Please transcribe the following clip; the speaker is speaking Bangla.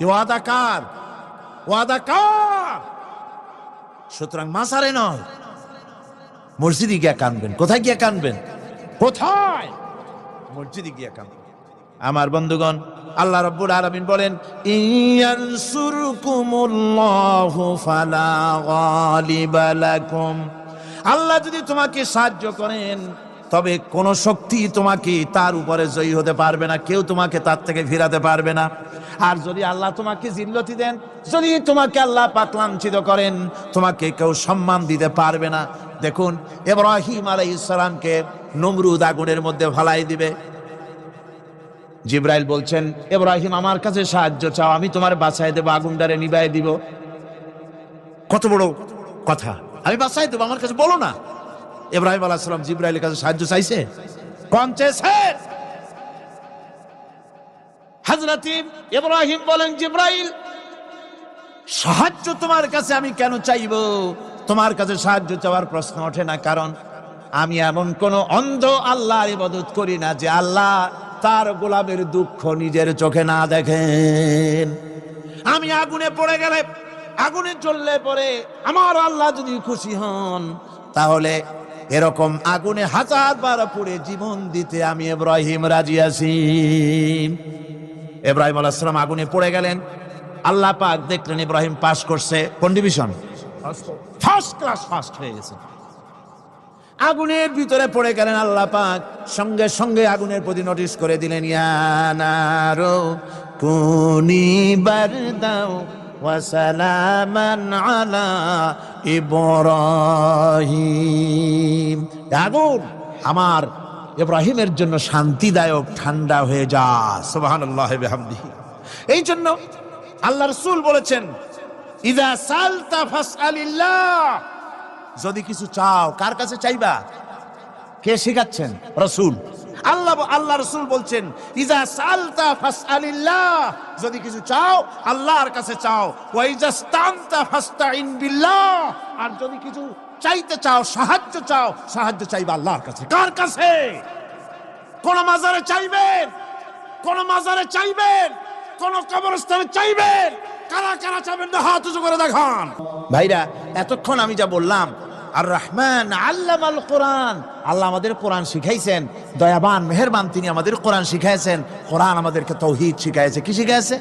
এ ওয়াদা কার? ওয়াদা কার? সুতরাং মাজারে নয়, মসজিদে গিয়া কানবেন। কোথায় গিয়া কানবেন? কোথায়? মসজিদে গিয়া কানবেন। আমার বন্ধুগণ, আল্লাহ রাব্বুল আলামিন বলেন, ইয়ানসুরকুমুল্লাহু ফালা গালিবা লাকুম। আল্লাহ যদি তোমাকে সাহায্য করেন, তবে কোন শক্তি তোমাকে তার উপরে জয়ী হতে পারবে না, কেউ তোমাকে তার থেকে ফিরাতে পারবে না। আর যদি আল্লাহ তোমাকে জিল্লতি দেন, যদি তোমাকে আল্লাহ পাক লাঞ্ছিত করেন, তোমাকে কেউ সম্মান দিতে পারবে না। দেখুন, ইব্রাহিম আলাইহিস সালামকে নমরুদ আগুনের মধ্যে ফালাই দিবে। জিবরাইল বলছেন, ইব্রাহিম আমার কাছে সাহায্য চাও, আমি তোমার বাঁচাই দেব, আগুনটারে নিভাই দিব। কত বড় কথা! আমি বাঁচাই দেব, আমার কাছে বলো না। ইব্রাহিম আলাইহিস সালাম জিবরাইলের কাছে সাহায্য চাইছে? কোন চেয়েছে? হযরত ইব্রাহিম বলেন, জিবরাইল, সাহায্য তোমার কাছে আমি কেন চাইবো? তোমার কাছে সাহায্য চাওয়ার প্রশ্ন ওঠে না, কারণ আমি এমন কোন অন্ধ আল্লাহর ইবাদত করি না যে আল্লাহ তার গোলামের দুঃখ নিজের চোখে না দেখেন। আমি আগুনে পড়ে গেলে, আগুনে জ্বললে পরে আমার আল্লাহ যদি খুশি হন, তাহলে এরকম আগুনে 1000 বার পুড়ে জীবন দিতে আমি ইব্রাহিম রাজি আছি। ইব্রাহিম আলাইহিস সালাম আগুনে পড়ে গেলেন। আল্লাহ পাক দেখলেন ইব্রাহিম পাস করছে, কোন ডিভিশন? ফার্স্ট ক্লাস, ফার্স্ট হয়ে গেছে। আগুনের ভিতরে পড়ে গেলেন। আল্লাহ পাক সঙ্গে সঙ্গে আগুনের প্রতি নোটিশ করে দিলেন, ইয়া নারু কুনি বারদাও ওয়া সালামান আলা ইব্রাহিম। আগুন আমার ইব্রাহিমের জন্য শান্তিদায়ক, ঠান্ডা হয়ে যা। সুবহানাল্লাহি ওয়া বিহামদিহি। এই জন্য আল্লাহ রাসূল বলেছেন, ইযা সালতা ফাসআলিল্লাহ। যদি কিছু চাও, কার কাছে চাইবা? কে শিখাচ্ছেন? রাসূল। আল্লাহ রাসূল বলছেন, ইযা সালতা ফাসআলিল্লাহ। যদি কিছু চাও, আল্লাহর কাছে চাও। ওয়া ইযা ইসতানতা ফাসতাইন বিল্লাহ। আর যদি কিছু চাইতে চাও, সাহায্য চাও, সাহায্য চাইবা আল্লাহর কাছে। কার কাছে? কোন মাজারে চাইবেন? কোন মাজারে চাইবেন? কোন কবরস্থানে চাইবেন? কারা কারা চাইবেন না হাত উঁচু করে দেখান। ভাইরা, এতক্ষণ আমি যা বললাম, আর রহমান আল্লামাল কোরআন, আল্লাহ আমাদের কোরআন শিখাইছেন। দয়াবান, মেহেরবান, তিনি আমাদের কোরআন শিখাইছেন। কোরআন আমাদেরকে তাওহীদ শিখাইছে। কি শিখাইছে?